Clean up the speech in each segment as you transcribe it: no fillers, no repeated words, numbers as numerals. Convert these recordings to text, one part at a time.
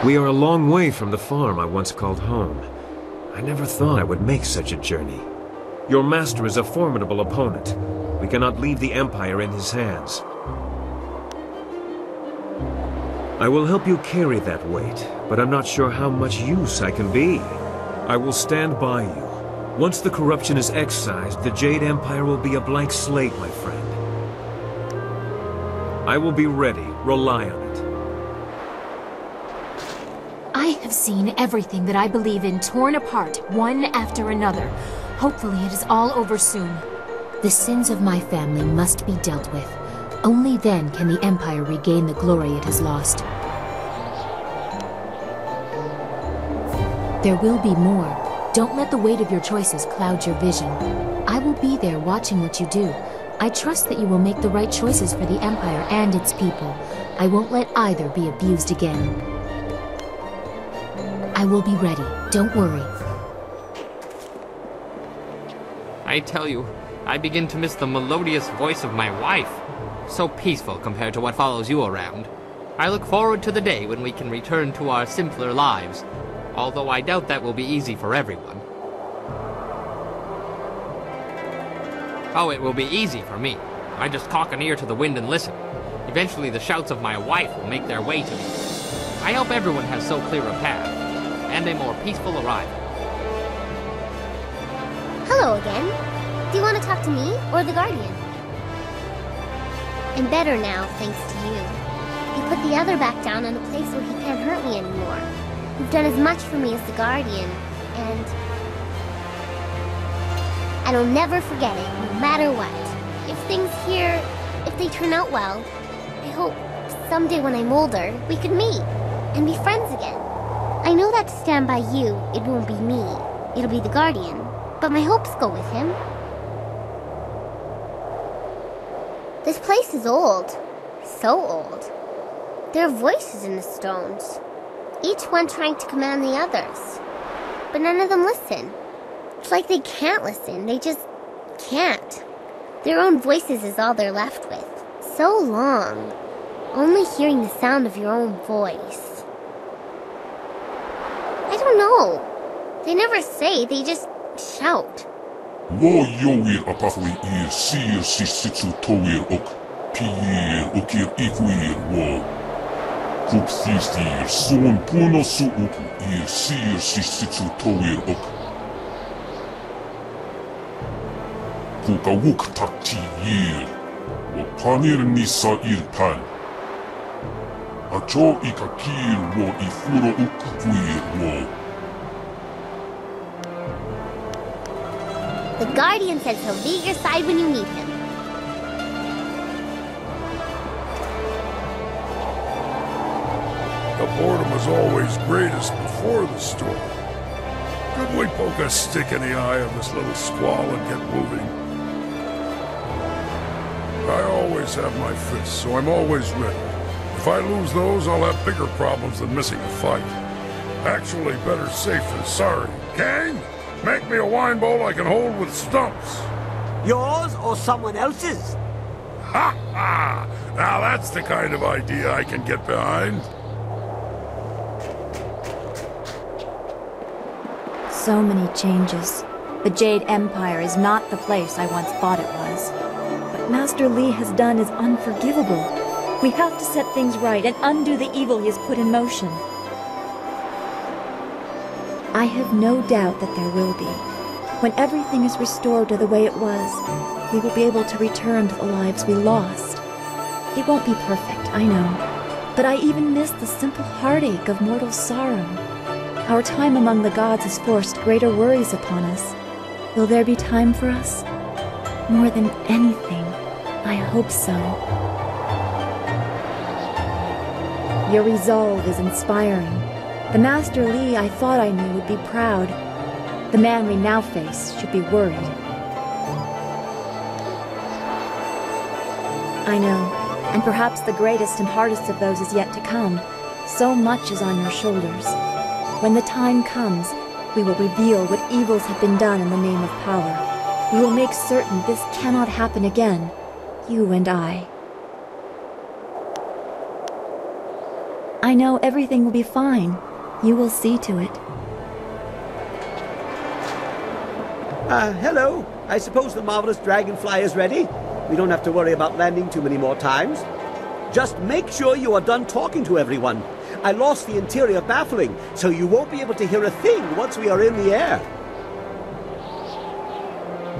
We are a long way from the farm I once called home. I never thought I would make such a journey. Your master is a formidable opponent. We cannot leave the Empire in his hands. I will help you carry that weight, but I'm not sure how much use I can be. I will stand by you. Once the corruption is excised, the Jade Empire will be a blank slate, my friend. I will be ready. Rely on it. I have seen everything that I believe in torn apart, one after another. Hopefully it is all over soon. The sins of my family must be dealt with. Only then can the Empire regain the glory it has lost. There will be more. Don't let the weight of your choices cloud your vision. I will be there watching what you do. I trust that you will make the right choices for the Empire and its people. I won't let either be abused again. I will be ready. Don't worry. I tell you, I begin to miss the melodious voice of my wife. So peaceful compared to what follows you around. I look forward to the day when we can return to our simpler lives, although I doubt that will be easy for everyone. Oh, it will be easy for me. I just cock an ear to the wind and listen. Eventually the shouts of my wife will make their way to me. I hope everyone has so clear a path, and a more peaceful arrival. Hello again. Do you want to talk to me or the Guardian? I'm better now, thanks to you. You put the other back down in a place where he can't hurt me anymore. You've done as much for me as the Guardian, and I'll never forget it, no matter what. If things here, if they turn out well, I hope someday when I'm older, we could meet and be friends again. I know that to stand by you, it won't be me. It'll be the Guardian, but my hopes go with him. This place is old. So old. There are voices in the stones, each one trying to command the others. But none of them listen. It's like they can't listen, they just can't. Their own voices is all they're left with. So long, only hearing the sound of your own voice. I don't know. They never say, they just shout. Lo yowir apafwi ir sir sisitsu towir ok piir okir ikwir wo kup thir son puno su uku ir sir sisitsu towir ok kuka wuk takti yir wo panir nisa ir pan acho ikakir wo ifuro uk kwir wo. The Guardian says he'll be at your side when you need him. The boredom is always greatest before the storm. Could we poke a stick in the eye of this little squall and get moving? I always have my fists, so I'm always ready. If I lose those, I'll have bigger problems than missing a fight. Actually, better safe than sorry. Gang? Make me a wine bowl I can hold with stumps. Yours or someone else's? Ha ha! Now that's the kind of idea I can get behind. So many changes. The Jade Empire is not the place I once thought it was. What Master Li has done is unforgivable. We have to set things right and undo the evil he has put in motion. I have no doubt that there will be. When everything is restored to the way it was, we will be able to return to the lives we lost. It won't be perfect, I know, but I even miss the simple heartache of mortal sorrow. Our time among the gods has forced greater worries upon us. Will there be time for us? More than anything, I hope so. Your resolve is inspiring. The Master Li I thought I knew would be proud. The man we now face should be worried. I know, and perhaps the greatest and hardest of those is yet to come. So much is on your shoulders. When the time comes, we will reveal what evils have been done in the name of power. We will make certain this cannot happen again, you and I. I know everything will be fine. You will see to it. Hello. I suppose the marvelous dragonfly is ready. We don't have to worry about landing too many more times. Just make sure you are done talking to everyone. I lost the interior baffling, so you won't be able to hear a thing once we are in the air.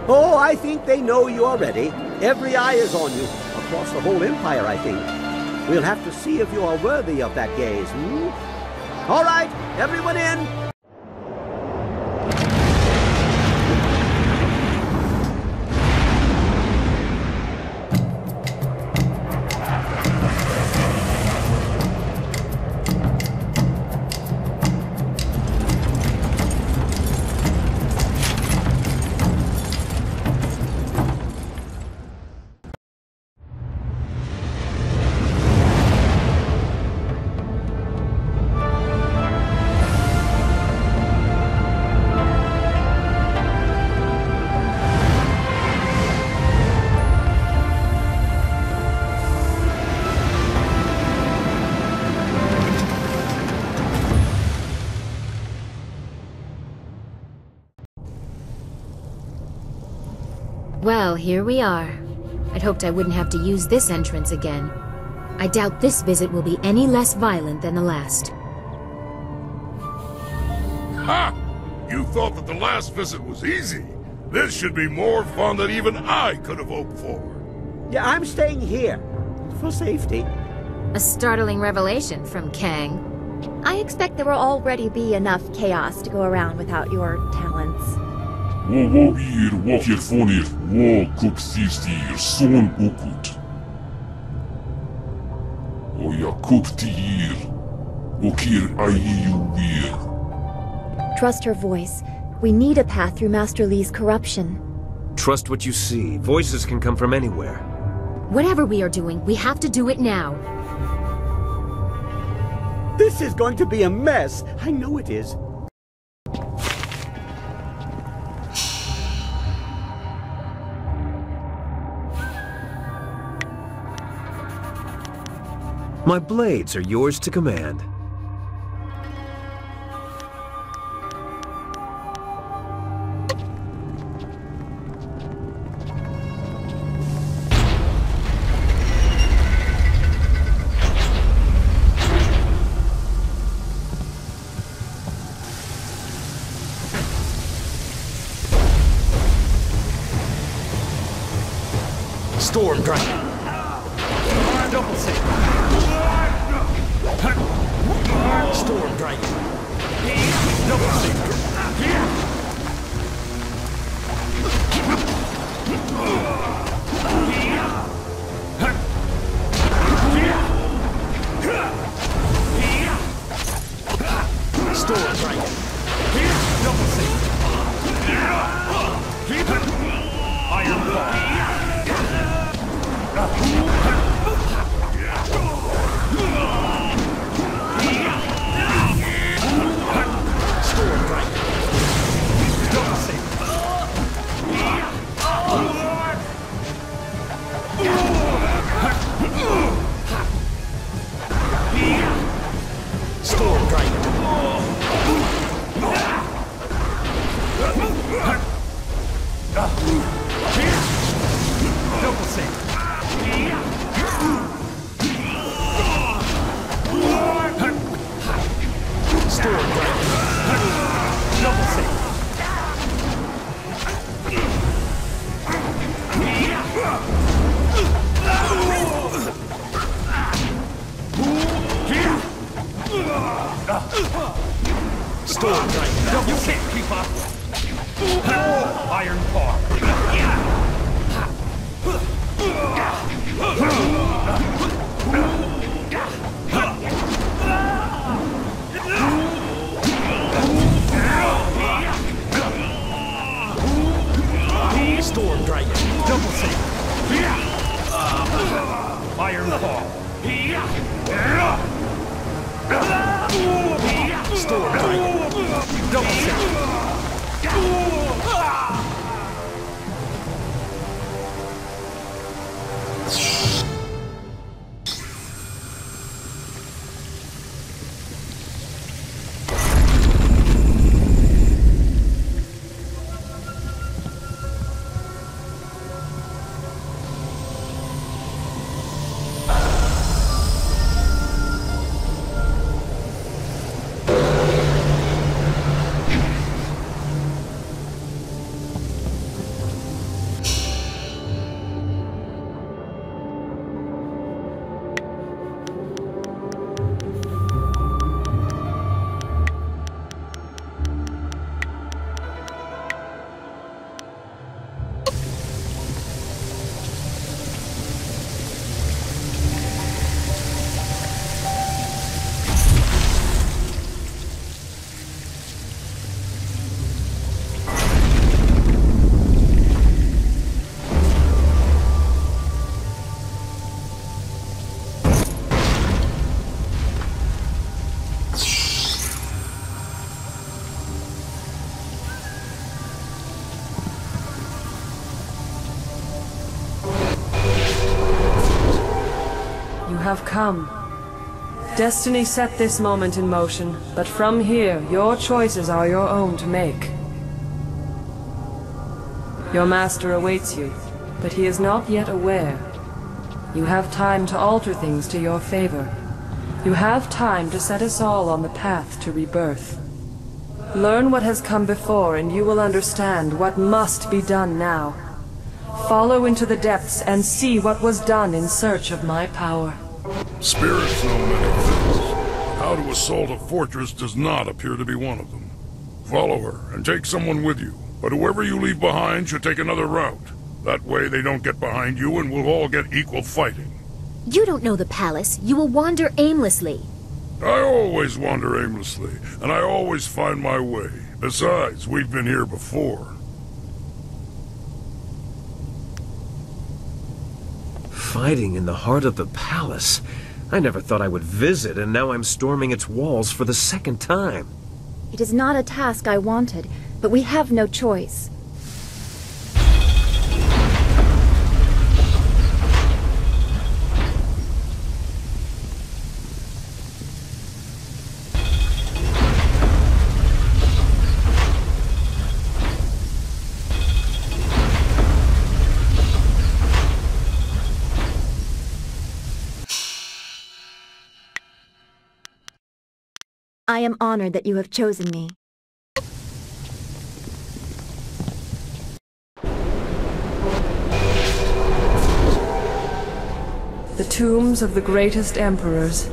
Oh, I think they know you are ready. Every eye is on you, across the whole Empire, I think. We'll have to see if you are worthy of that gaze, All right, everyone in! Well, here we are. I'd hoped I wouldn't have to use this entrance again. I doubt this visit will be any less violent than the last. Ha! You thought that the last visit was easy. This should be more fun than even I could have hoped for. Yeah, I'm staying here. For safety. A startling revelation from Kang. I expect there will already be enough chaos to go around without your talents. Hier wakir fonir, kup thiftir, son ukut. Oya kup tir, wakir ayuwir. Trust her voice. We need a path through Master Li's corruption. Trust what you see. Voices can come from anywhere. Whatever we are doing, we have to do it now. This is going to be a mess. I know it is. My blades are yours to command. Storm Dragon. Double save. Storm Dragon. Double save. Storm Dragon. Double save. Iron Ball. Storm Dragon. Double save. Storm Dragon. Double save. Storm Dragon. Double save. Storm Dragon. You can't keep up. Iron Paw. Storm Dragon. Double save. Iron Paw. Storm Dragon. Double save. have come. Destiny set this moment in motion, but from here, your choices are your own to make. Your master awaits you, but he is not yet aware. You have time to alter things to your favor. You have time to set us all on the path to rebirth. Learn what has come before, and you will understand what must be done now. Follow into the depths and see what was done in search of my power. Spirits know many things. How to assault a fortress does not appear to be one of them. Follow her, and take someone with you. But whoever you leave behind should take another route. That way they don't get behind you and we'll all get equal fighting. You don't know the palace. You will wander aimlessly. I always wander aimlessly, and I always find my way. Besides, we've been here before. Fighting in the heart of the palace. I never thought I would visit, and now I'm storming its walls for the second time. It is not a task I wanted, but we have no choice. I am honored that you have chosen me. The tombs of the greatest emperors.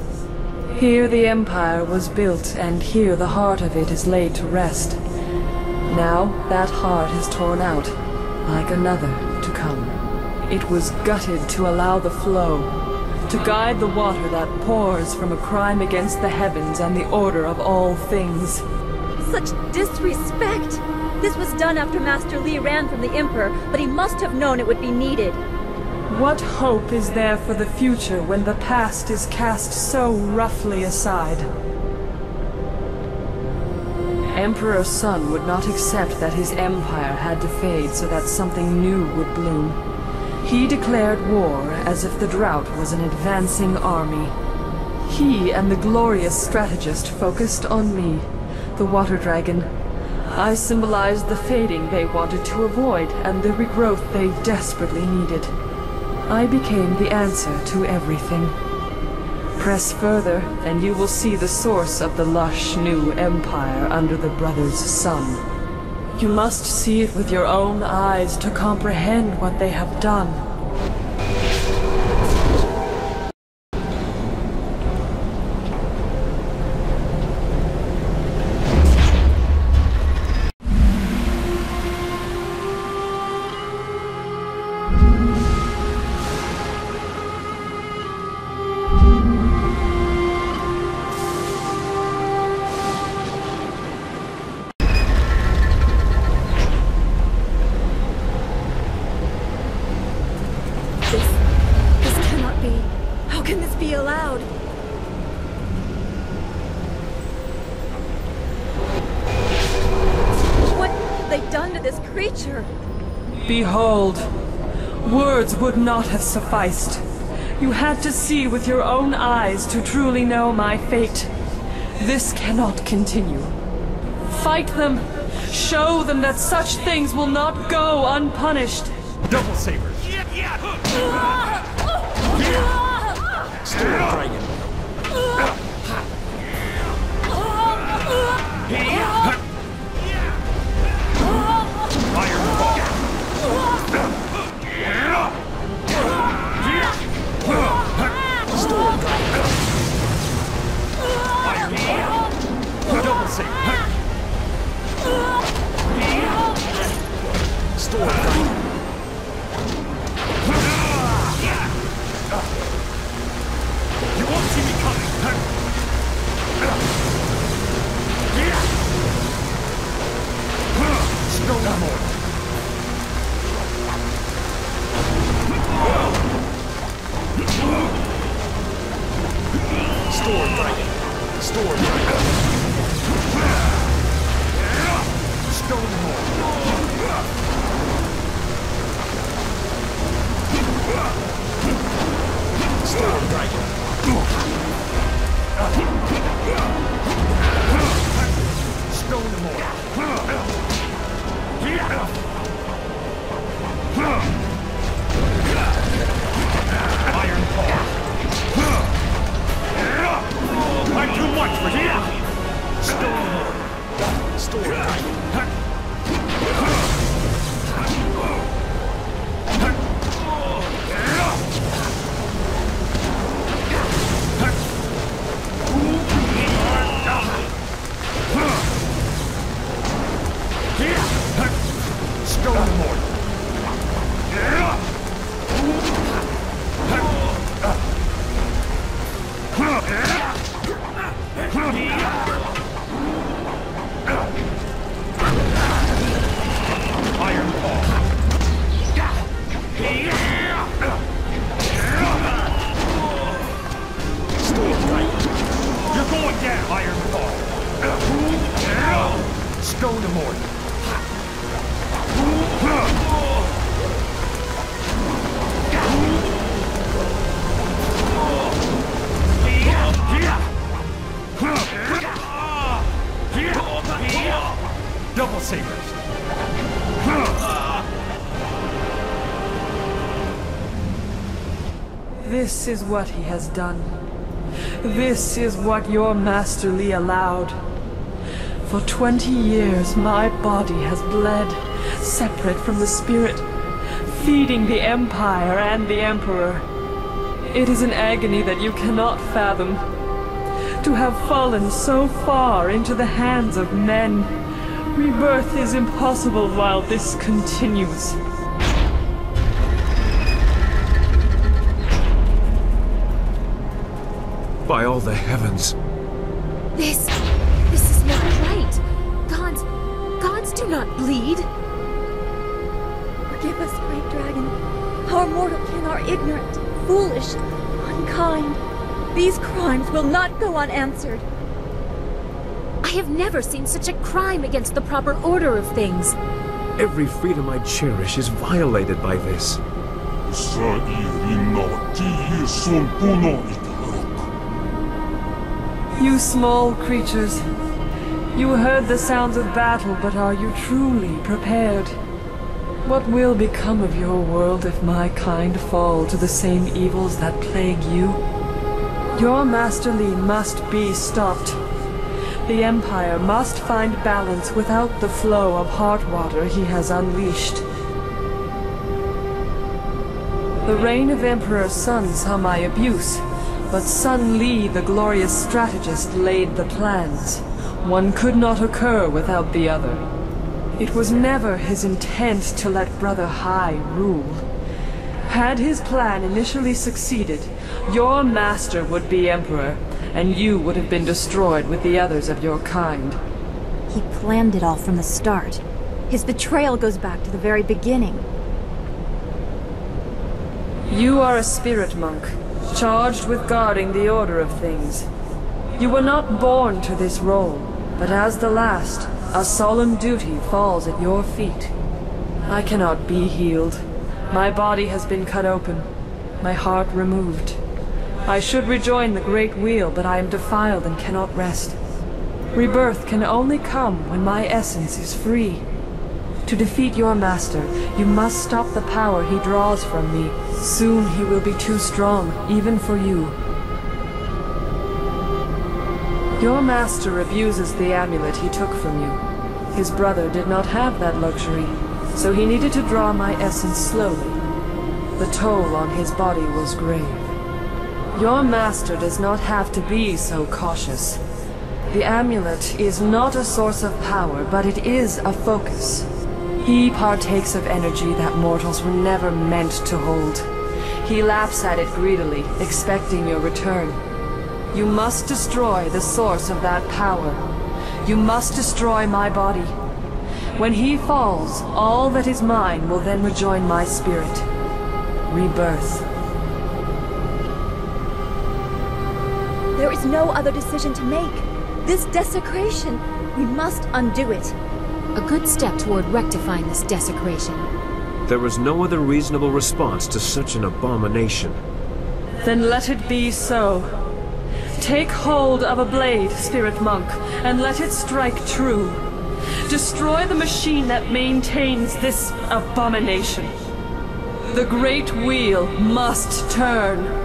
Here the empire was built, and here the heart of it is laid to rest. Now that heart is torn out, like another to come. It was gutted to allow the flow, to guide the water that pours from a crime against the heavens and the order of all things. Such disrespect! This was done after Master Li ran from the Emperor, but he must have known it would be needed. What hope is there for the future when the past is cast so roughly aside? Emperor Sun would not accept that his empire had to fade so that something new would bloom. He declared war as if the drought was an advancing army. He and the glorious strategist focused on me, the water dragon. I symbolized the fading they wanted to avoid and the regrowth they desperately needed. I became the answer to everything. Press further, and you will see the source of the lush new empire under the brothers' sun. You must see it with your own eyes to comprehend what they have done. This cannot be. How can this be allowed? What have they done to this creature? Behold, words would not have sufficed. You had to see with your own eyes to truly know my fate. This cannot continue. Fight them. Show them that such things will not go unpunished. Double sabers. Storm dragon. Fireball. Storm dragon. Fireball. Double saber. Storm dragon. You won't see me coming! Stone more! Storm dragon! Storm dragon! Stone more! Storm dragon! Iron Paw. I'm too much for you. Storm. Double sabers. This is what he has done. This is what your Master Li allowed. For 20 years, my body has bled, separate from the spirit, feeding the Empire and the Emperor. It is an agony that you cannot fathom. To have fallen so far into the hands of men, rebirth is impossible while this continues. By all the heavens. This is not right. Gods do not bleed. Forgive us, great dragon. Our mortal kin are ignorant, foolish, unkind. These crimes will not go unanswered. I have never seen such a crime against the proper order of things. Every freedom I cherish is violated by this. You small creatures, you heard the sounds of battle, but are you truly prepared? What will become of your world if my kind fall to the same evils that plague you? Your Master Li must be stopped. The Empire must find balance without the flow of heart water he has unleashed. The reign of Emperor Sun saw my abuse, but Sun Li, the glorious strategist, laid the plans. One could not occur without the other. It was never his intent to let Brother Hai rule. Had his plan initially succeeded, your master would be Emperor, and you would have been destroyed with the others of your kind. He planned it all from the start. His betrayal goes back to the very beginning. You are a spirit monk, charged with guarding the order of things. You were not born to this role, but as the last, a solemn duty falls at your feet. I cannot be healed. My body has been cut open, my heart removed. I should rejoin the Great Wheel, but I am defiled and cannot rest. Rebirth can only come when my essence is free. To defeat your master, you must stop the power he draws from me. Soon he will be too strong, even for you. Your master abuses the amulet he took from you. His brother did not have that luxury, so he needed to draw my essence slowly. The toll on his body was grave. Your master does not have to be so cautious. The amulet is not a source of power, but it is a focus. He partakes of energy that mortals were never meant to hold. He laps at it greedily, expecting your return. You must destroy the source of that power. You must destroy my body. When he falls, all that is mine will then rejoin my spirit. Rebirth. There is no other decision to make. This desecration, we must undo it. A good step toward rectifying this desecration. There was no other reasonable response to such an abomination. Then let it be so. Take hold of a blade, spirit monk, and let it strike true. Destroy the machine that maintains this abomination. The Great Wheel must turn.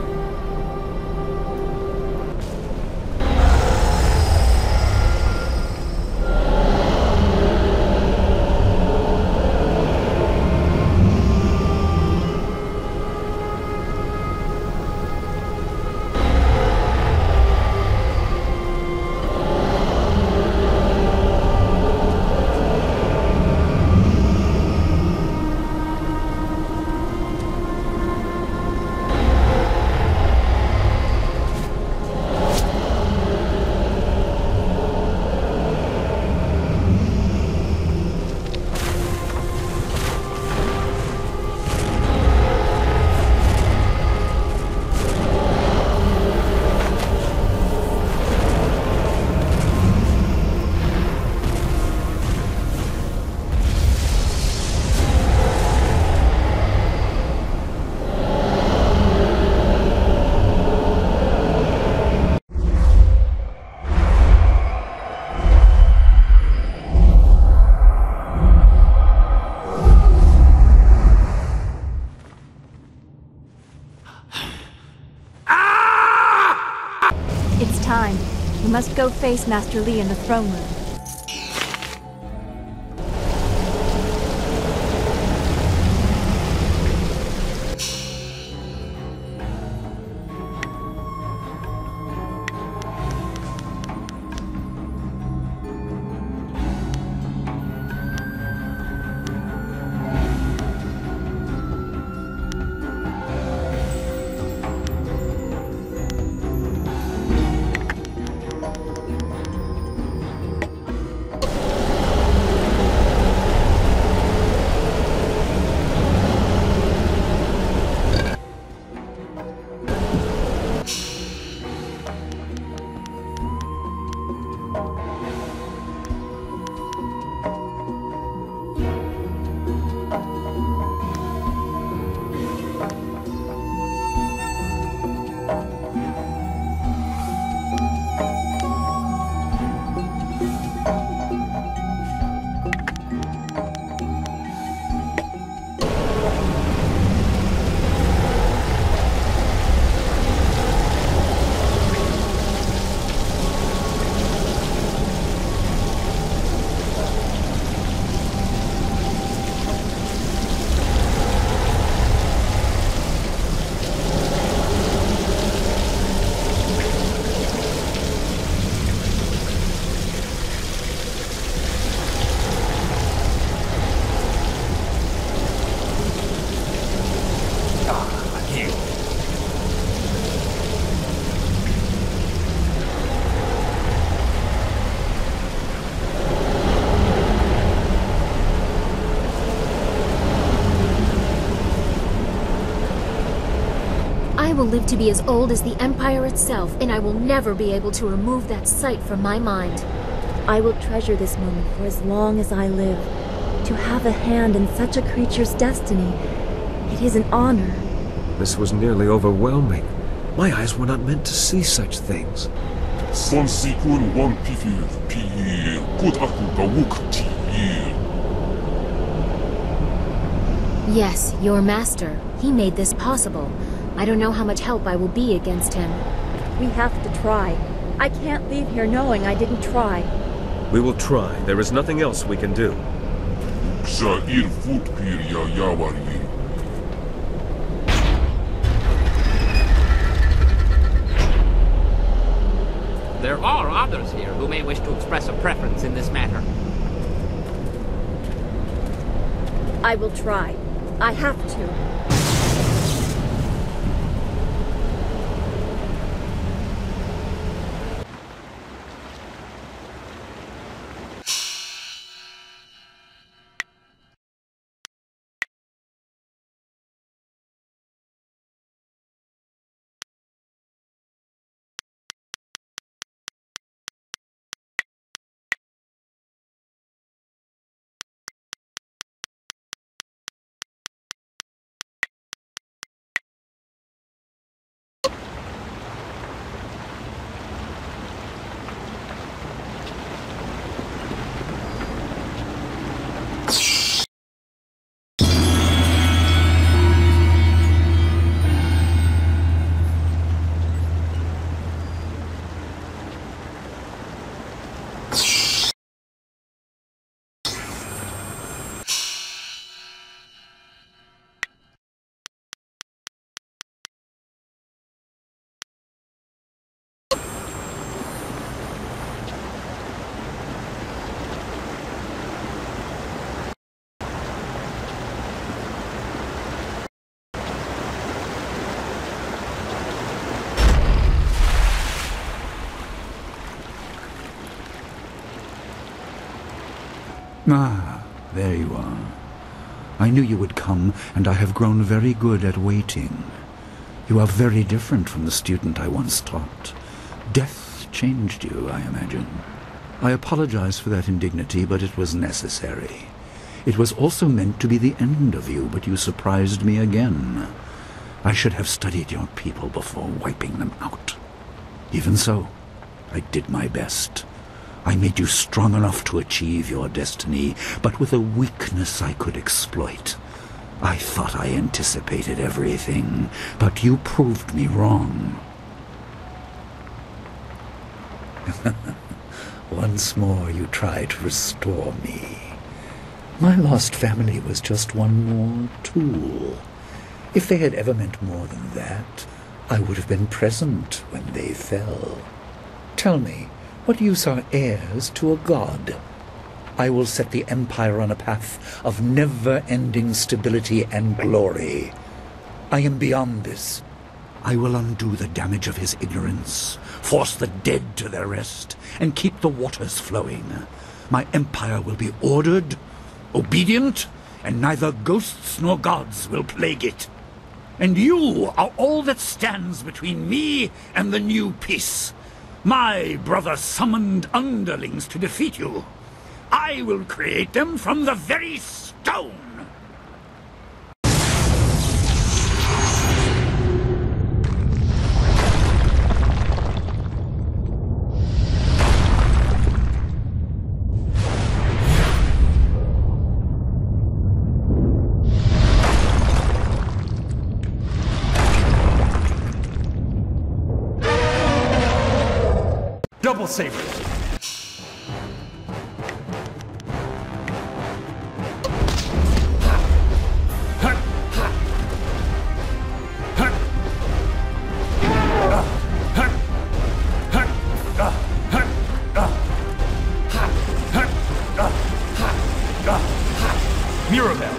It's time. We must go face Master Li in the throne room. I will live to be as old as the Empire itself, and I will never be able to remove that sight from my mind. I will treasure this moment for as long as I live. To have a hand in such a creature's destiny, it is an honor. This was nearly overwhelming. My eyes were not meant to see such things. Sonsikun wan pifir pir put aku gawuk tir. Yes, your master. He made this possible. I don't know how much help I will be against him. We have to try. I can't leave here knowing I didn't try. We will try. There is nothing else we can do. Sa ir fut pir ya yawarir. There are others here who may wish to express a preference in this matter. I will try. I have to. Ah, there you are. I knew you would come, and I have grown very good at waiting. You are very different from the student I once taught. Death changed you, I imagine. I apologize for that indignity, but it was necessary. It was also meant to be the end of you, but you surprised me again. I should have studied your people before wiping them out. Even so, I did my best. I made you strong enough to achieve your destiny, but with a weakness I could exploit. I thought I anticipated everything, but you proved me wrong. Once more you try to restore me. My lost family was just one more tool. If they had ever meant more than that, I would have been present when they fell. Tell me, what use are heirs to a god? I will set the Empire on a path of never-ending stability and glory. I am beyond this. I will undo the damage of his ignorance, force the dead to their rest, and keep the waters flowing. My empire will be ordered, obedient, and neither ghosts nor gods will plague it. And you are all that stands between me and the new peace. My brother summoned underlings to defeat you. I will create them from the very stone. Double saber. Mirabelle.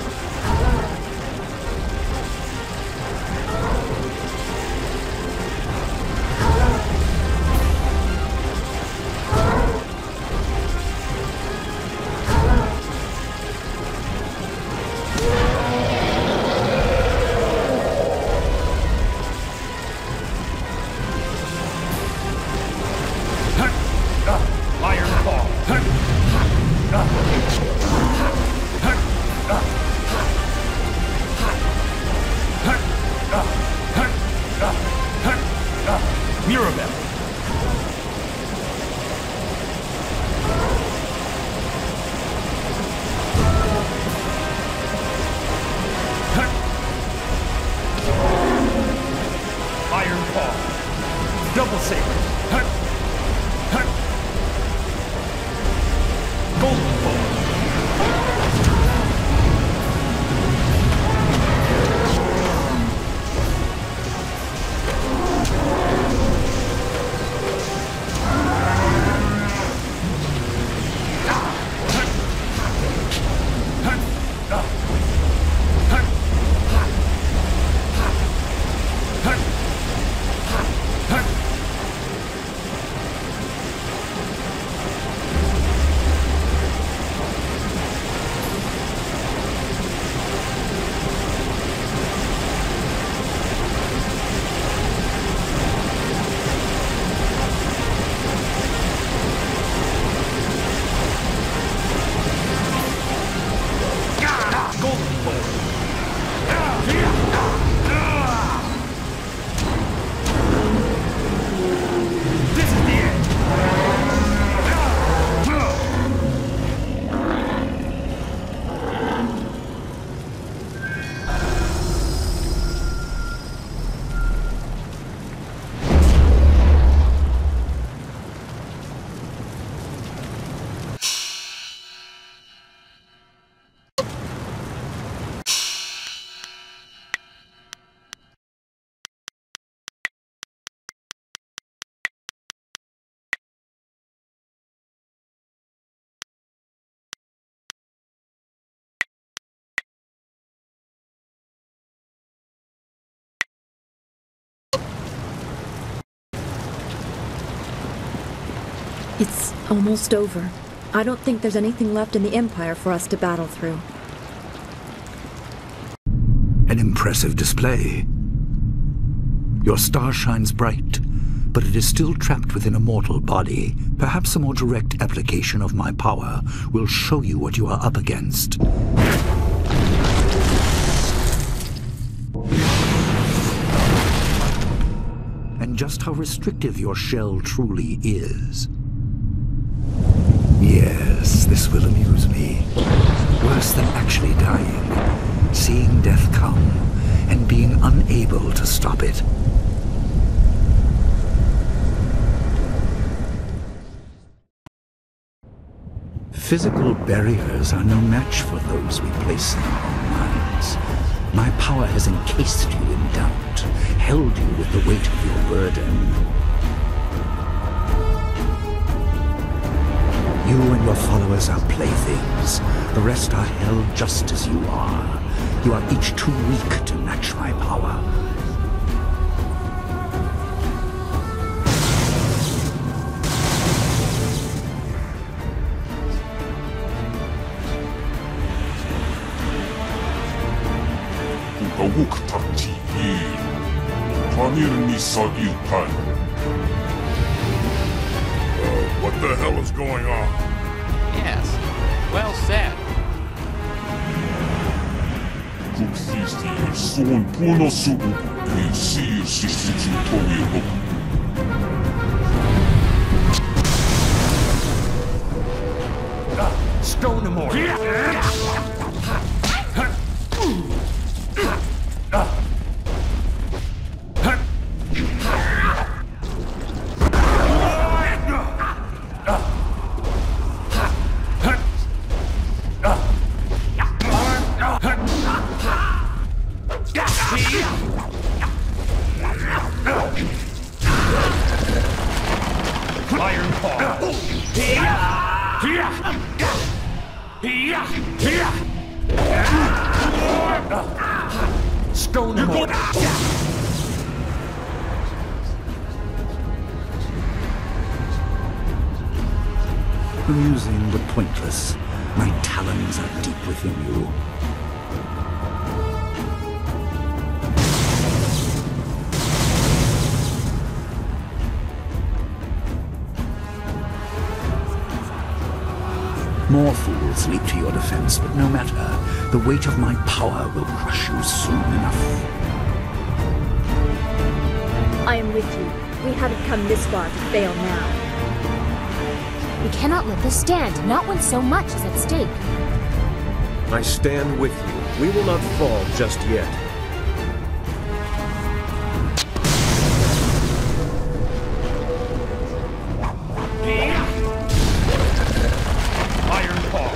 Double saber. Golden ball. It's almost over. I don't think there's anything left in the Empire for us to battle through. An impressive display. Your star shines bright, but it is still trapped within a mortal body. Perhaps a more direct application of my power will show you what you are up against. And just how restrictive your shell truly is. Yes, this will amuse me. Worse than actually dying. Seeing death come, and being unable to stop it. Physical barriers are no match for those we place in our own minds. My power has encased you in doubt, held you with the weight of your burden. You and your followers are playthings. The rest are held just as you are. You are each too weak to match my power. Ukawuk takti il. Panir misa ilpan. What the hell is going on? Yes, well said. Kupfisti il son puno subu il sir sisitu towi ok. Stone him more. Iron Paw. Stone him more. Amusing but pointless. My talons are deep within you. More fools leap to your defense, but no matter. The weight of my power will crush you soon enough. I am with you. We haven't come this far to fail now. We cannot let this stand, not when so much is at stake. I stand with you. We will not fall just yet. Iron Paw.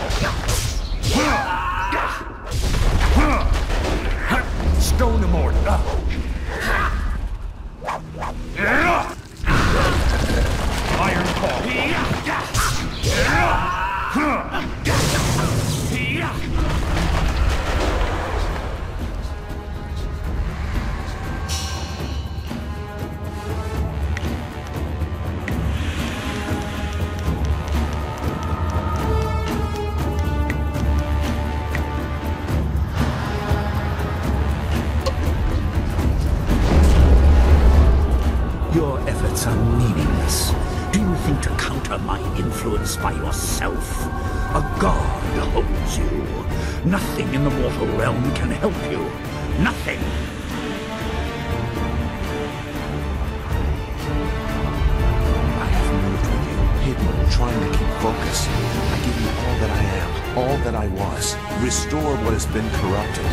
Stone him more. Iron Paw. Your efforts are meaningless. Do you think to counter my influence by yourself? A god holds you. Nothing in the mortal realm can help you. Nothing! I have moved with you, hidden, trying to keep focus. I give you all that I am, all that I was. Restore what has been corrupted.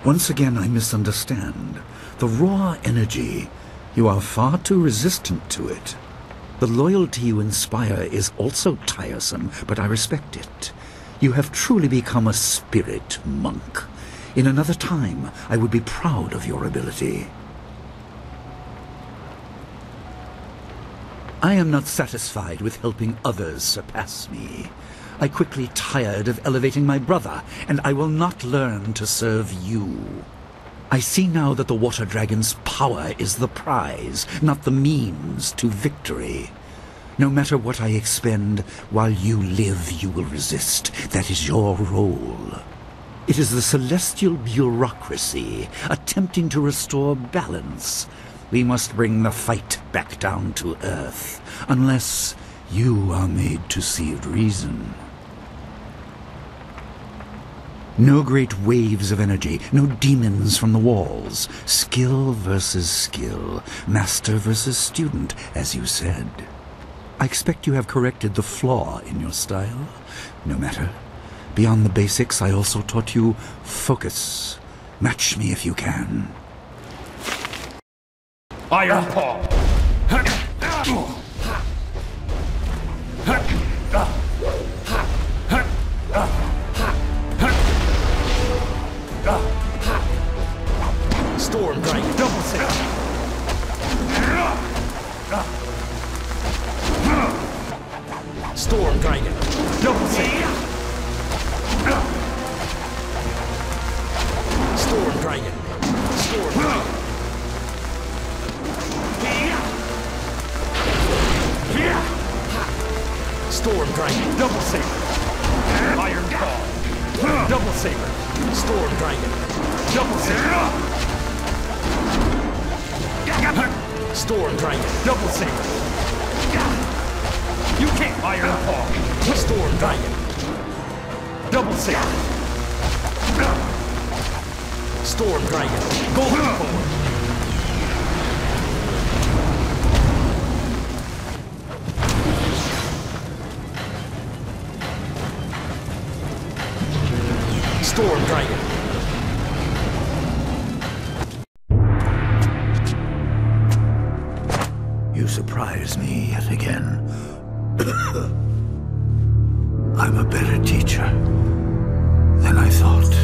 Once again, I misunderstand. The raw energy, you are far too resistant to it. The loyalty you inspire is also tiresome, but I respect it. You have truly become a spirit monk. In another time, I would be proud of your ability. I am not satisfied with helping others surpass me. I quickly tired of elevating my brother, and I will not learn to serve you. I see now that the water dragon's power is the prize, not the means to victory. No matter what I expend, while you live, you will resist. That is your role. It is the celestial bureaucracy attempting to restore balance. We must bring the fight back down to earth, unless you are made to see reason. No great waves of energy, no demons from the walls. Skill versus skill, master versus student, as you said. I expect you have corrected the flaw in your style. No matter. Beyond the basics, I also taught you focus. Match me if you can. Iron Paw! Storm Dragon, double save. Storm Dragon, double save. Storm Dragon, Storm Dragon. Storm Dragon, double saber. Iron Paw, double saber. Storm Dragon, double saber. Storm Dragon, double saber. You can't. Iron Paw, Storm Dragon, double saber. Storm Dragon, golden forward. Storm Dragon. You surprise me yet again. I'm a better teacher than I thought.